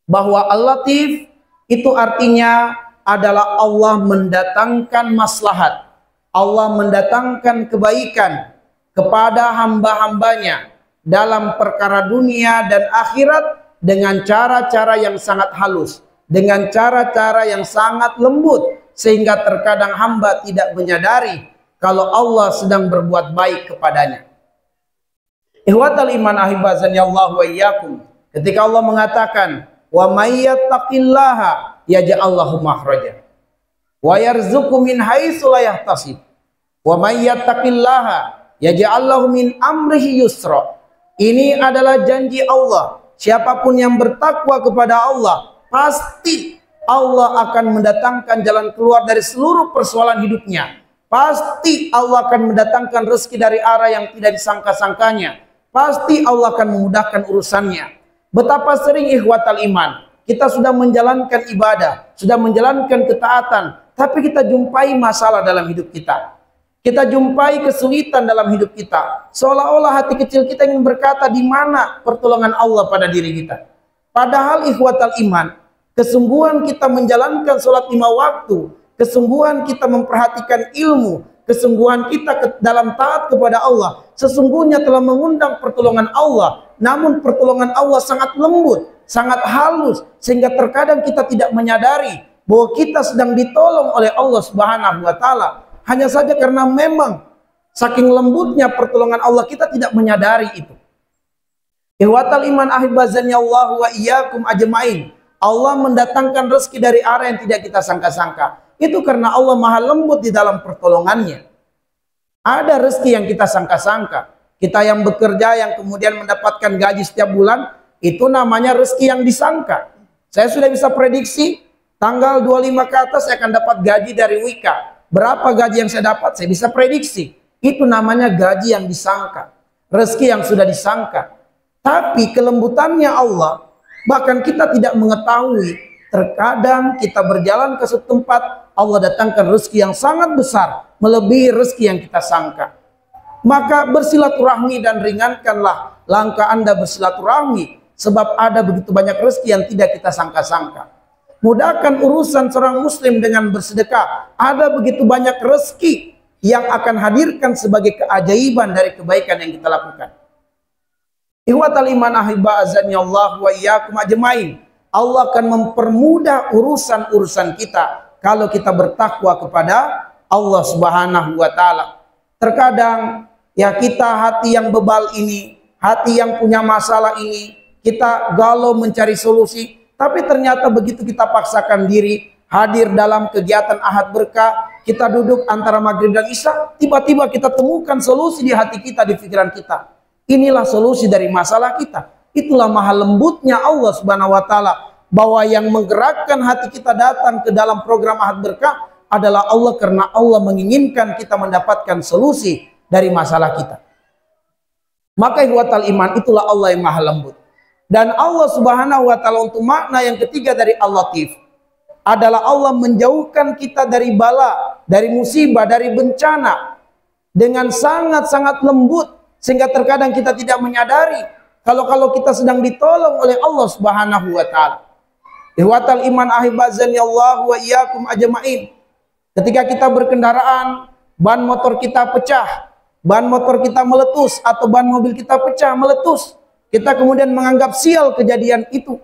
bahwa Al-Latif itu artinya adalah Allah mendatangkan maslahat, Allah mendatangkan kebaikan kepada hamba-hambanya dalam perkara dunia dan akhirat dengan cara-cara yang sangat halus, dengan cara-cara yang sangat lembut, sehingga terkadang hamba tidak menyadari kalau Allah sedang berbuat baik kepadanya. Ihwatal iman ahibazani Allah wa iyyakum, ketika Allah mengatakan, wa may yattaqillaha yaj'al lahu makhraja wa yarzuqhu min haitsu la yahtasib wa may yattaqillaha yaj'al lahu min amrihi yusra. Ini adalah janji Allah. Siapapun yang bertakwa kepada Allah, pasti Allah akan mendatangkan jalan keluar dari seluruh persoalan hidupnya. Pasti Allah akan mendatangkan rezeki dari arah yang tidak disangka-sangkanya. Pasti Allah akan memudahkan urusannya. Betapa sering ikhwatal iman, kita sudah menjalankan ibadah, sudah menjalankan ketaatan, tapi kita jumpai masalah dalam hidup kita. Kita jumpai kesulitan dalam hidup kita. Seolah-olah hati kecil kita ingin berkata, di mana pertolongan Allah pada diri kita. Padahal ikhwatal iman, kesungguhan kita menjalankan sholat 5 waktu, kesungguhan kita memperhatikan ilmu, kesungguhan kita dalam taat kepada Allah, sesungguhnya telah mengundang pertolongan Allah. Namun pertolongan Allah sangat lembut, sangat halus, sehingga terkadang kita tidak menyadari bahwa kita sedang ditolong oleh Allah Subhanahu wa Ta'ala. Hanya saja karena memang saking lembutnya pertolongan Allah, kita tidak menyadari itu. Ihwatal iman ahibazani Allah wa iyyakum ajmain. Allah mendatangkan rezeki dari arah yang tidak kita sangka-sangka. Itu karena Allah maha lembut di dalam pertolongannya. Ada rezeki yang kita sangka-sangka. Kita yang bekerja yang kemudian mendapatkan gaji setiap bulan, itu namanya rezeki yang disangka. Saya sudah bisa prediksi tanggal 25 ke atas saya akan dapat gaji dari Wika. Berapa gaji yang saya dapat? Saya bisa prediksi. Itu namanya gaji yang disangka. Rezeki yang sudah disangka. Tapi kelembutannya Allah, bahkan kita tidak mengetahui. Terkadang kita berjalan ke suatu tempat, Allah datangkan rezeki yang sangat besar, melebihi rezeki yang kita sangka. Maka bersilaturahmi dan ringankanlah langkah Anda bersilaturahmi. Sebab ada begitu banyak rezeki yang tidak kita sangka-sangka. Mudahkan urusan seorang muslim dengan bersedekah. Ada begitu banyak rezeki yang akan hadirkan sebagai keajaiban dari kebaikan yang kita lakukan. Ihwatal iman ahibba azani Allah wa iyyakum ajmain. Allah akan mempermudah urusan-urusan kita kalau kita bertakwa kepada Allah Subhanahu wa Ta'ala. Terkadang ya kita hati yang bebal ini, hati yang punya masalah ini, kita galau mencari solusi. Tapi ternyata begitu kita paksakan diri hadir dalam kegiatan Ahad Berkah, kita duduk antara maghrib dan isya, tiba-tiba kita temukan solusi di hati kita, di pikiran kita. Inilah solusi dari masalah kita. Itulah maha lembutnya Allah Subhanahu wa Ta'ala, bahwa yang menggerakkan hati kita datang ke dalam program Ahad Berkah adalah Allah, karena Allah menginginkan kita mendapatkan solusi dari masalah kita. Maka ihwatal iman, itulah Allah yang maha lembut. Dan Allah Subhanahu wa Ta'ala, untuk makna yang ketiga dari Al-Latif, adalah Allah menjauhkan kita dari bala, dari musibah, dari bencana dengan sangat-sangat lembut, sehingga terkadang kita tidak menyadari kalau kita sedang ditolong oleh Allah Subhanahu wa Ta'ala. Ihwatal iman ahibazani Allah wa iyyakum ajmain. Ketika kita berkendaraan, ban motor kita pecah, ban motor kita meletus, atau ban mobil kita pecah meletus, kita kemudian menganggap sial kejadian itu.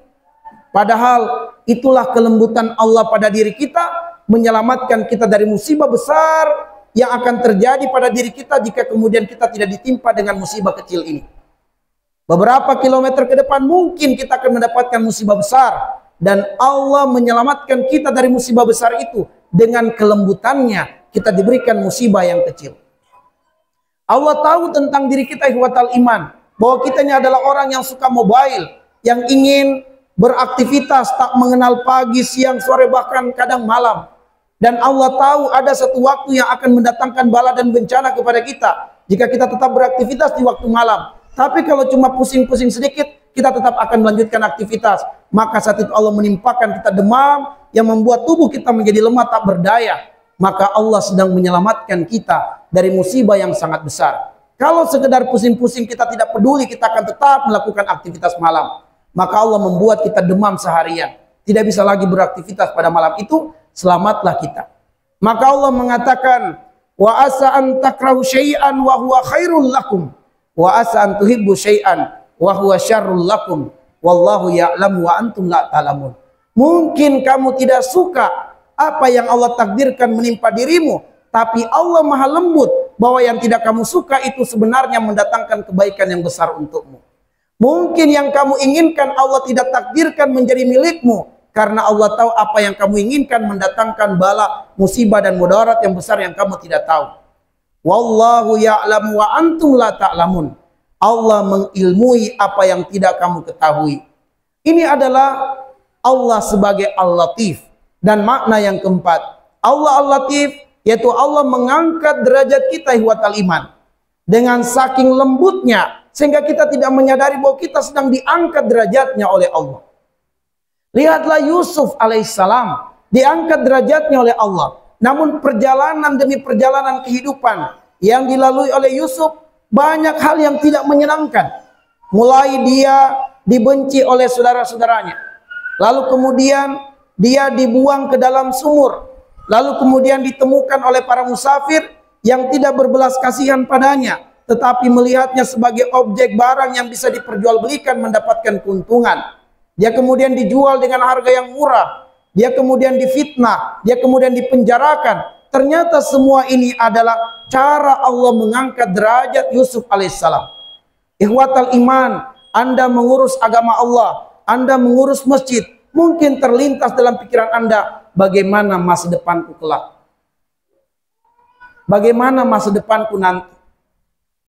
Padahal itulah kelembutan Allah pada diri kita, menyelamatkan kita dari musibah besar yang akan terjadi pada diri kita jika kemudian kita tidak ditimpa dengan musibah kecil ini. Beberapa kilometer ke depan mungkin kita akan mendapatkan musibah besar, dan Allah menyelamatkan kita dari musibah besar itu dengan kelembutannya. Kita diberikan musibah yang kecil. Allah tahu tentang diri kita ihwatal iman, bahwa kita ini adalah orang yang suka mobile, yang ingin beraktivitas, tak mengenal pagi, siang, sore, bahkan kadang malam. Dan Allah tahu ada satu waktu yang akan mendatangkan bala dan bencana kepada kita jika kita tetap beraktivitas di waktu malam. Tapi kalau cuma pusing-pusing sedikit, kita tetap akan melanjutkan aktivitas. Maka saat itu Allah menimpakan kita demam yang membuat tubuh kita menjadi lemah, tak berdaya. Maka Allah sedang menyelamatkan kita dari musibah yang sangat besar. Kalau sekedar pusing-pusing kita tidak peduli, kita akan tetap melakukan aktivitas malam. Maka Allah membuat kita demam seharian, tidak bisa lagi beraktivitas pada malam itu, selamatlah kita. Maka Allah mengatakan, wa asa an takrahu syai'an wa huwa khairul lakum, wa asa an tuhibbu syai'an wa huwa syarrul lakum, wallahu ya'lamu wa antum la ta'lamun. Mungkin kamu tidak suka apa yang Allah takdirkan menimpa dirimu, tapi Allah maha lembut, bahwa yang tidak kamu suka itu sebenarnya mendatangkan kebaikan yang besar untukmu. Mungkin yang kamu inginkan Allah tidak takdirkan menjadi milikmu, karena Allah tahu apa yang kamu inginkan mendatangkan bala, musibah dan mudarat yang besar yang kamu tidak tahu. Wallahu ya'lamu wa antum la ta'lamun. Allah mengilmui apa yang tidak kamu ketahui. Ini adalah Allah sebagai Al-Latif. Dan makna yang keempat, Allah Al-Latif, yaitu Allah mengangkat derajat kita ihwatal iman. Dengan saking lembutnya, sehingga kita tidak menyadari bahwa kita sedang diangkat derajatnya oleh Allah. Lihatlah Yusuf alaihissalam diangkat derajatnya oleh Allah. Namun perjalanan demi perjalanan kehidupan yang dilalui oleh Yusuf, banyak hal yang tidak menyenangkan. Mulai dia dibenci oleh saudara-saudaranya, lalu kemudian dia dibuang ke dalam sumur, lalu kemudian ditemukan oleh para musafir yang tidak berbelas kasihan padanya, tetapi melihatnya sebagai objek barang yang bisa diperjualbelikan mendapatkan keuntungan. Dia kemudian dijual dengan harga yang murah, dia kemudian difitnah, dia kemudian dipenjarakan. Ternyata semua ini adalah cara Allah mengangkat derajat Yusuf alaihissalam. Ikhwatal iman, Anda mengurus agama Allah, Anda mengurus masjid, mungkin terlintas dalam pikiran Anda, bagaimana masa depanku kelak? Bagaimana masa depanku nanti?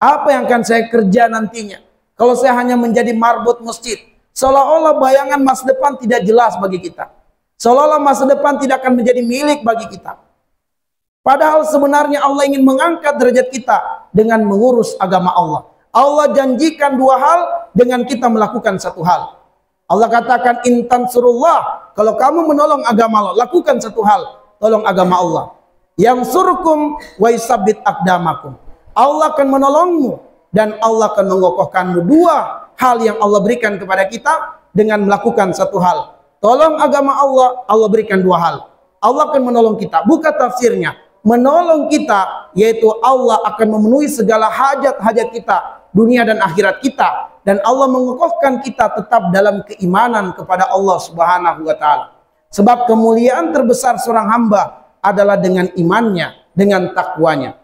Apa yang akan saya kerja nantinya? Kalau saya hanya menjadi marbot masjid, seolah-olah bayangan masa depan tidak jelas bagi kita. Seolah-olah masa depan tidak akan menjadi milik bagi kita. Padahal sebenarnya Allah ingin mengangkat derajat kita dengan mengurus agama Allah. Allah janjikan dua hal dengan kita melakukan satu hal. Allah katakan intan surullah, kalau kamu menolong agama Allah, lakukan satu hal, tolong agama Allah. Yang surkum wa yusabbit aqdamakum. Allah akan menolongmu dan Allah akan mengokohkanmu. Dua hal yang Allah berikan kepada kita dengan melakukan satu hal. Tolong agama Allah, Allah berikan dua hal. Allah akan menolong kita. Buka tafsirnya. Menolong kita, yaitu Allah akan memenuhi segala hajat-hajat kita, dunia dan akhirat kita. Dan Allah mengokohkan kita tetap dalam keimanan kepada Allah subhanahu wa ta'ala. Sebab kemuliaan terbesar seorang hamba adalah dengan imannya, dengan takwanya.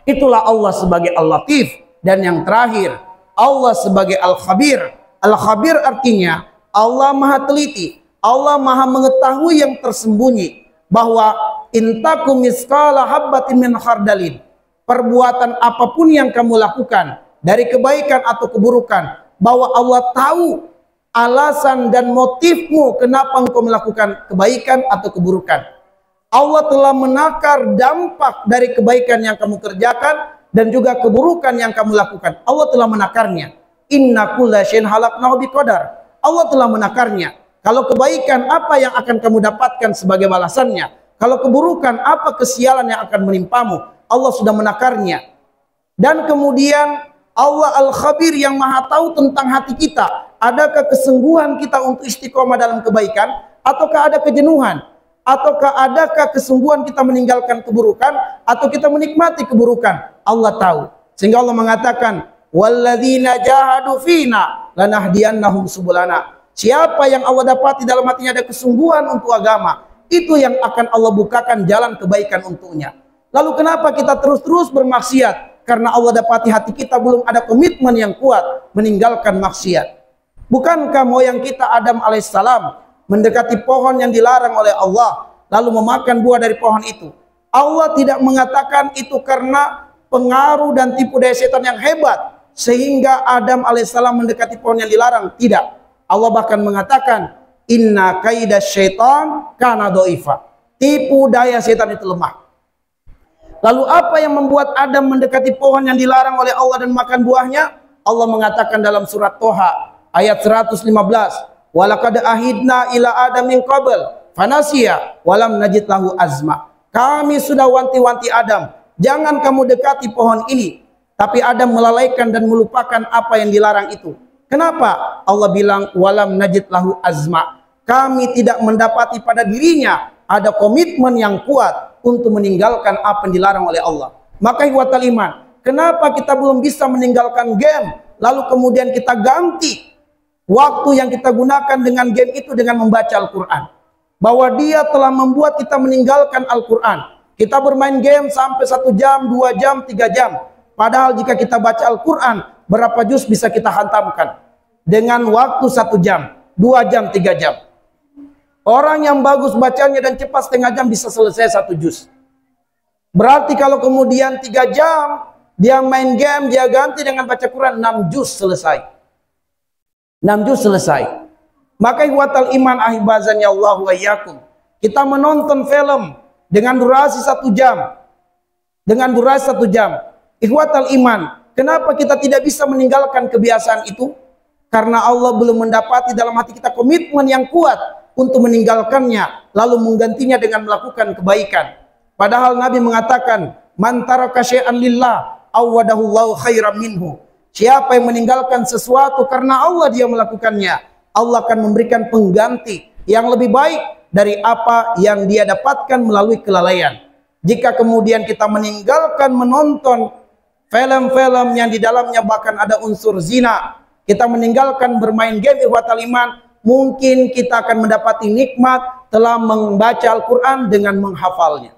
Itulah Allah sebagai Al-Latif. Dan yang terakhir, Allah sebagai Al-Khabir. Al-Khabir artinya Allah maha teliti, Allah maha mengetahui yang tersembunyi. Bahwa intakum miskala habbatin min khardalin, perbuatan apapun yang kamu lakukan, dari kebaikan atau keburukan, bahwa Allah tahu alasan dan motifmu kenapa engkau melakukan kebaikan atau keburukan. Allah telah menakar dampak dari kebaikan yang kamu kerjakan dan juga keburukan yang kamu lakukan. Allah telah menakarnya. Inna kulla syai'in khalaqnahu biqadar. Allah telah menakarnya. Kalau kebaikan, apa yang akan kamu dapatkan sebagai balasannya? Kalau keburukan, apa kesialan yang akan menimpamu? Allah sudah menakarnya. Dan kemudian Allah Al-Khabir yang maha tahu tentang hati kita. Adakah kesungguhan kita untuk istiqomah dalam kebaikan? Ataukah ada kejenuhan? Ataukah adakah kesungguhan kita meninggalkan keburukan? Atau kita menikmati keburukan? Allah tahu. Sehingga Allah mengatakan, walladzina jahadu fina lanahdiyannahum subulana. Siapa yang Allah dapati dalam hatinya ada kesungguhan untuk agama, itu yang akan Allah bukakan jalan kebaikan untuknya. Lalu kenapa kita terus-terus bermaksiat? Karena Allah dapati hati kita belum ada komitmen yang kuat meninggalkan maksiat. Bukankah moyang kita Adam alaihissalam mendekati pohon yang dilarang oleh Allah, lalu memakan buah dari pohon itu? Allah tidak mengatakan itu karena pengaruh dan tipu daya setan yang hebat sehingga Adam alaihissalam mendekati pohon yang dilarang. Tidak. Allah bahkan mengatakan inna kaidas syaitan kana doifa. Tipu daya setan itu lemah. Lalu apa yang membuat Adam mendekati pohon yang dilarang oleh Allah dan makan buahnya? Allah mengatakan dalam surat Toha ayat 115, walaqad ahidna ila adam min qabl fanasiya walam najid lahu azma. Kami sudah wanti-wanti Adam, jangan kamu dekati pohon ini. Tapi Adam melalaikan dan melupakan apa yang dilarang itu. Kenapa? Allah bilang walam najid lahu azma. Kami tidak mendapati pada dirinya ada komitmen yang kuat untuk meninggalkan apa yang dilarang oleh Allah. Maka ikhwatal iman, kenapa kita belum bisa meninggalkan game, lalu kemudian kita ganti waktu yang kita gunakan dengan game itu dengan membaca Al-Quran? Bahwa dia telah membuat kita meninggalkan Al-Quran. Kita bermain game sampai 1 jam, 2 jam, 3 jam. Padahal jika kita baca Al-Quran, berapa juz bisa kita hantamkan? Dengan waktu 1 jam, 2 jam, 3 jam. Orang yang bagus bacanya dan cepat setengah jam bisa selesai 1 juz. Berarti kalau kemudian 3 jam, dia main game, dia ganti dengan baca Quran, 6 juz selesai. 6 juz selesai. Maka ikhwatal iman ahibazan ya Allah wa iyyakum. Kita menonton film dengan durasi 1 jam. Dengan durasi 1 jam. Ikhwatal iman, Kenapa kita tidak bisa meninggalkan kebiasaan itu? Karena Allah belum mendapati dalam hati kita komitmen yang kuat untuk meninggalkannya, lalu menggantinya dengan melakukan kebaikan. Padahal Nabi mengatakan, man taraka syai'an lillah awadahullahu khairam minhu. Siapa yang meninggalkan sesuatu karena Allah dia melakukannya, Allah akan memberikan pengganti yang lebih baik dari apa yang dia dapatkan melalui kelalaian. Jika kemudian kita meninggalkan menonton film-film yang di dalamnya bahkan ada unsur zina, kita meninggalkan bermain game, ikhwatal iman, mungkin kita akan mendapati nikmat telah membaca Al-Quran dengan menghafalnya.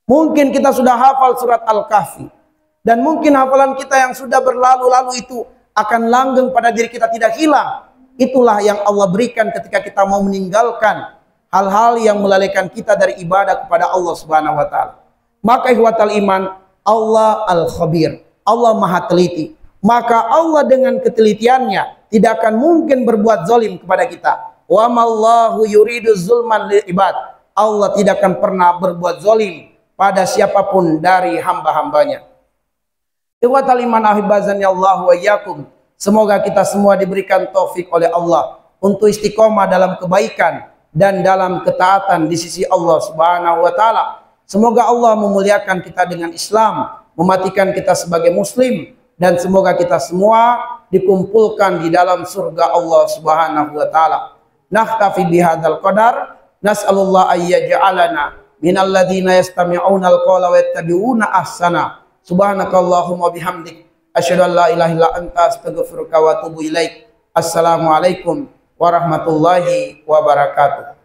Mungkin kita sudah hafal surat Al-Kahfi, dan mungkin hafalan kita yang sudah berlalu-lalu itu akan langgeng pada diri kita, tidak hilang. Itulah yang Allah berikan ketika kita mau meninggalkan hal-hal yang melalaikan kita dari ibadah kepada Allah Subhanahu wa taala. Maka ikhwatal iman, Allah Al-Khabir, Allah Maha Teliti. Maka Allah dengan ketelitiannya tidak akan mungkin berbuat zalim kepada kita. Wa mallahu yuridu zulman lil ibad. Allah tidak akan pernah berbuat zalim pada siapapun dari hamba-hambanya. Ikhwatal iman ahibazani Allah wa iyyakum. Semoga kita semua diberikan taufik oleh Allah untuk istiqomah dalam kebaikan dan dalam ketaatan di sisi Allah Subhanahu wa taala. Semoga Allah memuliakan kita dengan Islam, mematikan kita sebagai muslim, dan semoga kita semua dikumpulkan di dalam surga Allah Subhanahu wa taala. Naktafi bihadzal qadar, nas'alullah ayyaj'alana minal ladzina yastami'una al-qawla wa yattabi'una ahsana. Subhanakallahumma bihamdik asyhadu an la ilaha illa anta astaghfiruka wa atubu ilaik. Assalamualaikum warahmatullahi wabarakatuh.